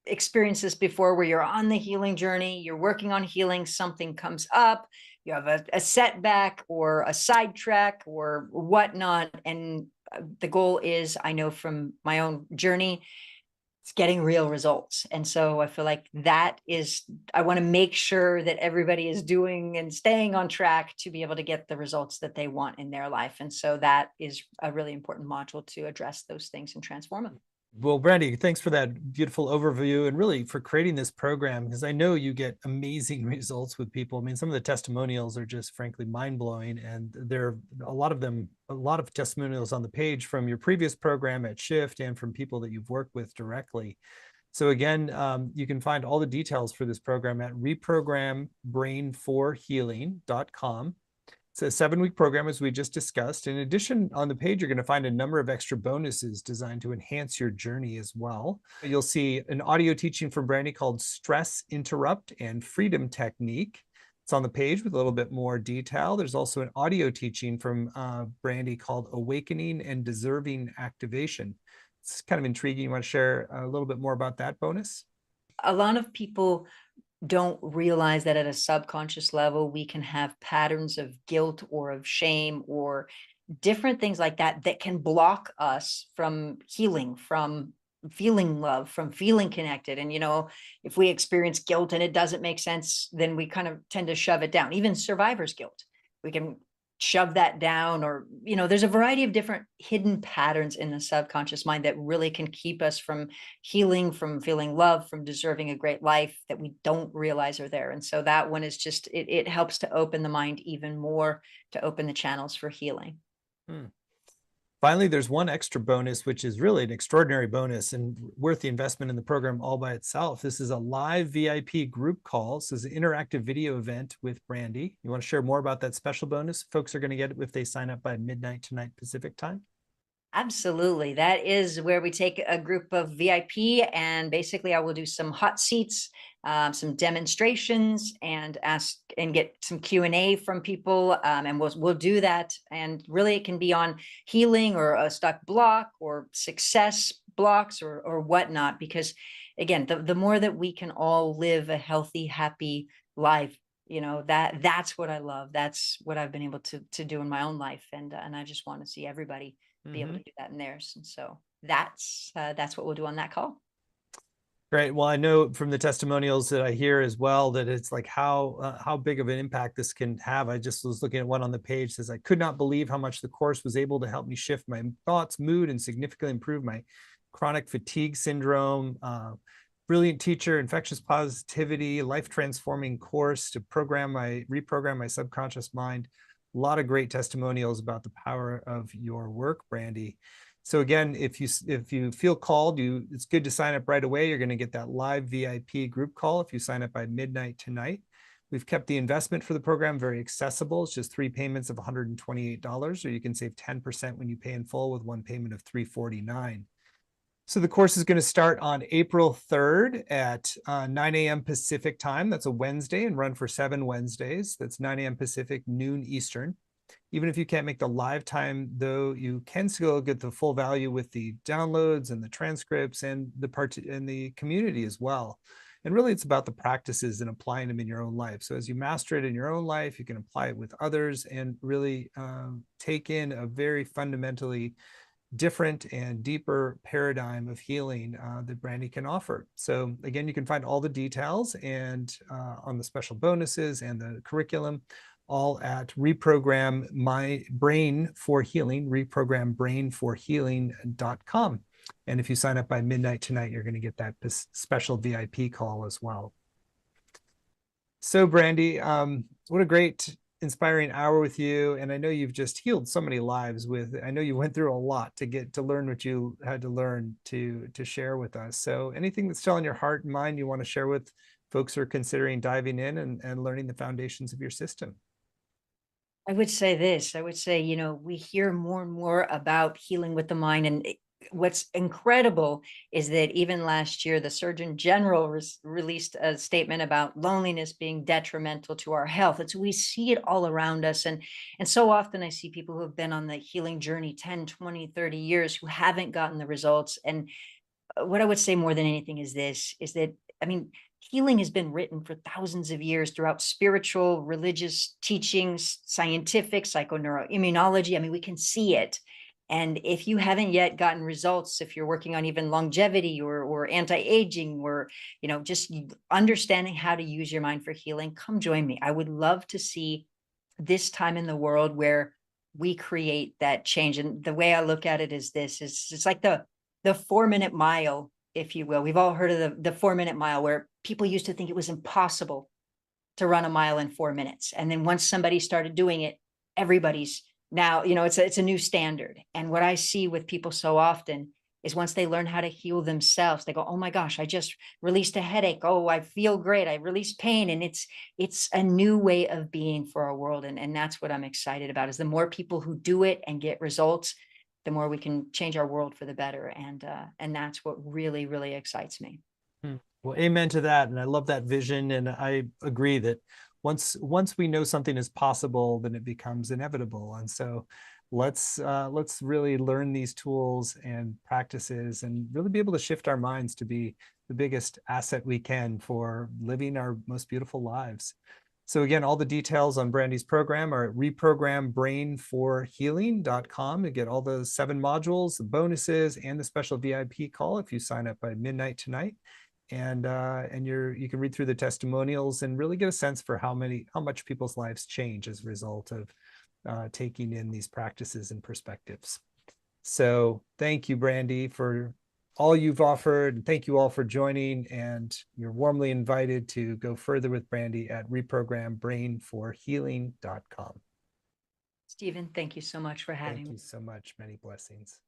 experienced this before, where you're on the healing journey, you're working on healing, something comes up, you have a setback or a sidetrack or whatnot. And the goal is, I know from my own journey, it's getting real results. And so I feel like I want to make sure that everybody is doing and staying on track to be able to get the results that they want in their life. And so that is a really important module to address those things and transform them. Well, Brandy, thanks for that beautiful overview and really for creating this program, because I know you get amazing results with people. I mean, some of the testimonials are just frankly mind-blowing, and there are a lot of testimonials on the page from your previous program at Shift and from people that you've worked with directly. So again, you can find all the details for this program at reprogrambrain4healing.com. It's a 7-week program, as we just discussed. In addition, on the page, you're going to find a number of extra bonuses designed to enhance your journey as well. You'll see an audio teaching from Brandy called Stress Interrupt and Freedom Technique. It's on the page with a little bit more detail. There's also an audio teaching from Brandy called Awakening and Deserving Activation. It's kind of intriguing. You want to share a little bit more about that bonus? A lot of people don't realize that at a subconscious level, we can have patterns of guilt or of shame or different things like that that can block us from healing, from feeling love, from feeling connected. And, if we experience guilt and it doesn't make sense, then we kind of tend to shove it down. Even survivor's guilt, we can shove that down, or there's a variety of different hidden patterns in the subconscious mind that really can keep us from healing, from feeling love, from deserving a great life, that we don't realize are there. And so that one is just it helps to open the mind even more, to open the channels for healing. Finally, there's one extra bonus, which is really an extraordinary bonus and worth the investment in the program all by itself. This is a live VIP group call. This is an interactive video event with Brandy. You want to share more about that special bonus folks are going to get if they sign up by midnight tonight Pacific time? Absolutely. That is where we take a group of VIP, and basically I will do some hot seats, some demonstrations, and ask and get some Q&A from people. And we'll do that. And really it can be on healing or a stuck block or success blocks or whatnot, because again, the more that we can all live a healthy, happy life, that's what I love. That's what I've been able to do in my own life. And I just want to see everybody be able to do that in theirs. And so that's what we'll do on that call. Great. Well, I know from the testimonials that I hear as well that it's like how big of an impact this can have. I just was looking at one on the page that says, I could not believe how much the course was able to help me shift my thoughts, mood, and significantly improve my chronic fatigue syndrome. brilliant teacher, infectious positivity, life transforming course to reprogram my subconscious mind. A lot of great testimonials about the power of your work, Brandy. So again, if you feel called, it's good to sign up right away. You're going to get that live VIP group call if you sign up by midnight tonight. We've kept the investment for the program very accessible. It's just 3 payments of $128, or you can save 10% when you pay in full with 1 payment of $349. So the course is going to start on April 3rd at 9 a.m. Pacific time. That's a Wednesday, and run for 7 Wednesdays. That's 9 a.m. Pacific, noon Eastern. Even if you can't make the live time, though, you can still get the full value with the downloads and the transcripts and the community as well. And really, it's about the practices and applying them in your own life. So as you master it in your own life, you can apply it with others and really take in a very fundamentally different and deeper paradigm of healing that Brandy can offer. So again, you can find all the details and on the special bonuses and the curriculum, all at Reprogram My Brain for Healing, reprogrambrainforhealing.com. And if you sign up by midnight tonight, you're going to get that special VIP call as well. So Brandy, what a great inspiring hour with you. And I know you've just healed so many lives I know you went through a lot to learn what you had to learn to share with us. So anything that's still on your heart and mind you want to share with folks who are considering diving in and learning the foundations of your system? I would say this. I would say, we hear more and more about healing with the mind. And what's incredible is that even last year, the Surgeon General released a statement about loneliness being detrimental to our health. And so we see it all around us. And so often I see people who have been on the healing journey 10, 20, 30 years who haven't gotten the results. And what I would say more than anything is this, is that, I mean, healing has been written for thousands of years throughout spiritual, religious teachings, scientific, psychoneuroimmunology. I mean, we can see it. And if you haven't yet gotten results, if you're working on even longevity or anti-aging, or, just understanding how to use your mind for healing, come join me. I would love to see this time in the world where we create that change. And the way I look at it is this, is it's like the 4-minute mile, if you will. We've all heard of the 4-minute mile, where people used to think it was impossible to run a mile in 4 minutes. And then once somebody started doing it, everybody's now, it's a new standard. And what I see with people so often is once they learn how to heal themselves, they go, oh my gosh, I just released a headache. Oh, I feel great. I released pain. And it's a new way of being for our world. And that's what I'm excited about, is the more people who do it and get results, the more we can change our world for the better. And that's what really, really excites me. Well, amen to that. And I love that vision. And I agree that once we know something is possible, then it becomes inevitable. And so let's really learn these tools and practices and really be able to shift our minds to be the biggest asset we can for living our most beautiful lives. So again, all the details on Brandy's program are at reprogrambrainforhealing.com to get all those 7 modules, the bonuses, and the special VIP call if you sign up by midnight tonight. And you can read through the testimonials and really get a sense for how much people's lives change as a result of taking in these practices and perspectives. So thank you, Brandy, for all you've offered. And thank you all for joining. And you're warmly invited to go further with Brandy at reprogrambrainforhealing.com. Stephen, thank you so much for having me. Thank you so much. Many blessings.